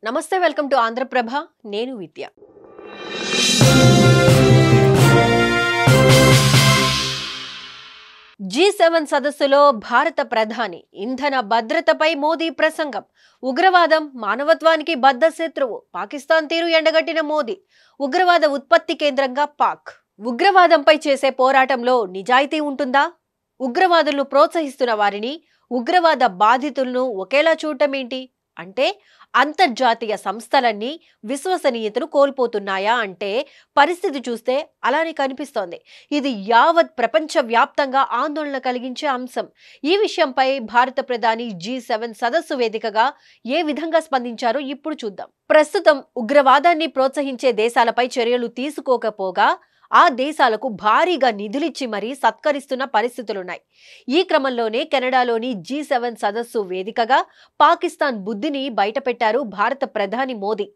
నమస్తే, welcome to Andhraprabha. నేను విద్య. G7 సదస్సులో భారత ప్రధాని ఇంధన భద్రతపై మోదీ ప్రసంగం. ఉగ్రవాదం మానవత్వానికి బద్ధ శత్రువు. పాకిస్తాన్ తీరు ఎండగట్టిన మోదీ. ఉగ్రవాద ఉత్పత్తి కేంద్రంగా పాక్. ఉగ్రవాదంపై చేసే పోరాటంలో నిజాయితీ ఉంటుందా? ఉగ్రవాదులను ప్రోత్సహిస్తున్న వారిని, ఉగ్రవాద బాధితులను ఒకేలా చూడటమేంటి? అంటే అంతర్జాతీయ సంస్థలన్నీ విశ్వసనీయతను కోల్పోతున్నాయా అంటే పరిస్థితి చూస్తే అలానే కనిపిస్తోంది. ఇది యావత్ ప్రపంచ వ్యాప్తంగా ఆందోళన కలిగించే అంశం. ఈ విషయంపై భారత ప్రధాని G7 సదస్సు వేదికగా ఏ విధంగా స్పందించారో ఇప్పుడు చూద్దాం. ప్రస్తుతం ఉగ్రవాదాన్ని ప్రోత్సహించే దేశాలపై చర్యలు తీసుకోకపోగా ఆ దేశాలకు భారీగా నిధులిచ్చి మరీ సత్కరిస్తున్న పరిస్థితులున్నాయి. ఈ క్రమంలోనే కెనడాలోని G7 సదస్సు వేదికగా పాకిస్తాన్ బుద్ధిని బయటపెట్టారు భారత ప్రధాని మోదీ.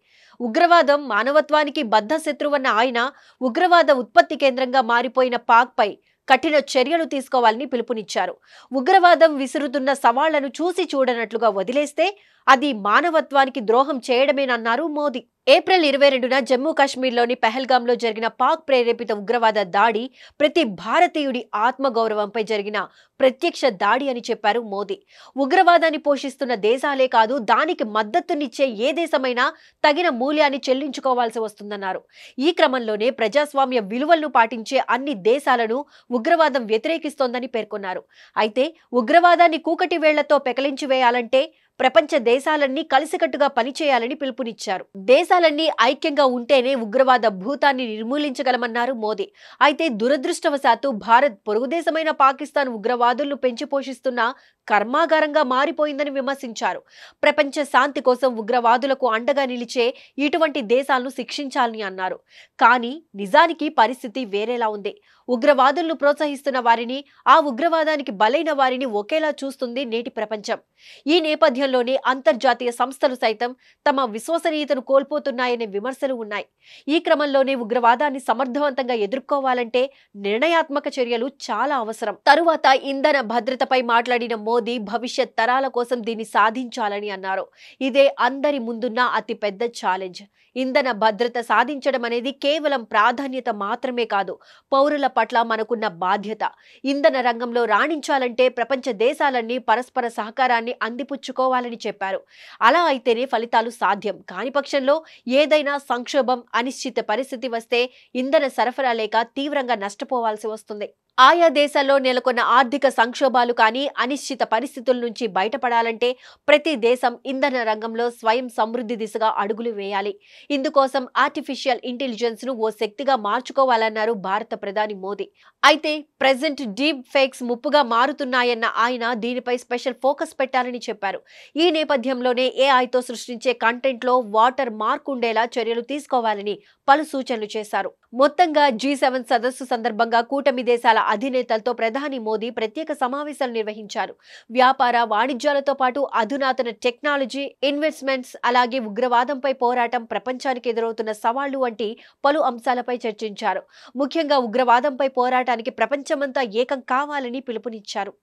ఉగ్రవాదం మానవత్వానికి బద్ధ శత్రువన్న ఆయన ఉగ్రవాద ఉత్పత్తి కేంద్రంగా మారిపోయిన పాక్పై కఠిన చర్యలు తీసుకోవాలని పిలుపునిచ్చారు. ఉగ్రవాదం విసురుతున్న సవాళ్లను చూసి చూడనట్లుగా వదిలేస్తే అది మానవత్వానికి ద్రోహం చేయడమేనన్నారు మోదీ. ఏప్రిల్ 22న జమ్మూ కాశ్మీర్లోని పెహల్గాంలో జరిగిన పాక్ ప్రేరేపిత ఉగ్రవాద దాడి ప్రతి భారతీయుడి ఆత్మగౌరవంపై జరిగిన ప్రత్యక్ష దాడి అని చెప్పారు మోదీ. ఉగ్రవాదాన్ని పోషిస్తున్న దేశాలే కాదు, దానికి మద్దతునిచ్చే ఏ దేశమైనా తగిన మూల్యాన్ని చెల్లించుకోవాల్సి వస్తుందన్నారు. ఈ క్రమంలోనే ప్రజాస్వామ్య విలువలను పాటించే అన్ని దేశాలను ఉగ్రవాదం వ్యతిరేకిస్తోందని పేర్కొన్నారు. అయితే ఉగ్రవాదాన్ని కూకటి వేళ్లతో పెకలించి వేయాలంటే ప్రపంచ దేశాలన్నీ కలిసికట్టుగా పనిచేయాలని పిలుపునిచ్చారు. దేశాలన్నీ ఐక్యంగా ఉంటేనే ఉగ్రవాద భూతాన్ని నిర్మూలించగలమన్నారు మోదీ. అయితే దురదృష్టవశాత్తు భారత్ పొరుగుదేశమైన పాకిస్తాన్ ఉగ్రవాదులను పెంచి పోషిస్తున్న కర్మాగారంగా మారిపోయిందని విమర్శించారు. ప్రపంచ శాంతి కోసం ఉగ్రవాదులకు అండగా నిలిచే ఇటువంటి దేశాలను శిక్షించాలని అన్నారు. కానీ నిజానికి పరిస్థితి వేరేలా ఉంది. ఉగ్రవాదులను ప్రోత్సహిస్తున్న వారిని, ఆ ఉగ్రవాదానికి బలైన వారిని ఒకేలా చూస్తుంది నేటి ప్రపంచం. ఈ నేపథ్యంలోనే అంతర్జాతీయ సంస్థలు సైతం తమ విశ్వసనీయతను కోల్పోతున్నాయనే విమర్శలు ఉన్నాయి. ఈ క్రమంలోనే ఉగ్రవాదాన్ని సమర్థవంతంగా ఎదుర్కోవాలంటే నిర్ణయాత్మక చర్యలు చాలా అవసరం. తరువాత ఇంధన భద్రతపై మాట్లాడిన మోదీ భవిష్యత్ తరాల కోసం దీన్ని సాధించాలని అన్నారు. ఇదే అందరి ముందున్న అతి పెద్ద ఛాలెంజ్. ఇంధన భద్రత సాధించడం అనేది కేవలం ప్రాధాన్యత మాత్రమే కాదు, పౌరుల పట్ల మనకున్న బాధ్యత. ఇంధన రంగంలో రాణించాలంటే ప్రపంచ దేశాలన్నీ పరస్పర సహకారాన్ని అందిపుచ్చుకోవాలని చెప్పారు. అలా అయితేనే ఫలితాలు సాధ్యం. కాని పక్షంలో ఏదైనా సంక్షోభం, అనిశ్చిత పరిస్థితి వస్తే ఇంధన సరఫరా లేక తీవ్రంగా నష్టపోవాల్సి వస్తుంది. ఆయా దేశాల్లో నెలకొన్న ఆర్థిక సంక్షోభాలు కానీ, అనిశ్చిత పరిస్థితుల నుంచి బయటపడాలంటే ప్రతి దేశం ఇంధన రంగంలో స్వయం సమృద్ధి దిశగా అడుగులు వేయాలి. ఇందుకోసం ఆర్టిఫిషియల్ ఇంటెలిజెన్స్ ను ఓ శక్తిగా మార్చుకోవాలన్నారు భారత ప్రధాని మోదీ. అయితే ప్రెజెంట్ డీప్ ఫేక్స్ ముప్పుగా మారుతున్నాయన్న ఆయన దీనిపై స్పెషల్ ఫోకస్ పెట్టాలని చెప్పారు. ఈ నేపథ్యంలోనే ఏఐతో సృష్టించే కంటెంట్ లో వాటర్ మార్క్ ఉండేలా చర్యలు తీసుకోవాలని పలు సూచనలు చేశారు. మొత్తంగా G7 సదస్సు సందర్భంగా కూటమి దేశాల అధినేతలతో ప్రధాని మోదీ ప్రత్యేక సమావేశాలు నిర్వహించారు. వ్యాపార, వాణిజ్యాలతో పాటు అధునాతన టెక్నాలజీ, ఇన్వెస్ట్మెంట్స్, అలాగే ఉగ్రవాదంపై పోరాటం, ప్రపంచానికి ఎదురవుతున్న సవాళ్లు వంటి పలు అంశాలపై చర్చించారు. ముఖ్యంగా ఉగ్రవాదంపై పోరాటానికి ప్రపంచమంతా ఏకం కావాలని పిలుపునిచ్చారు.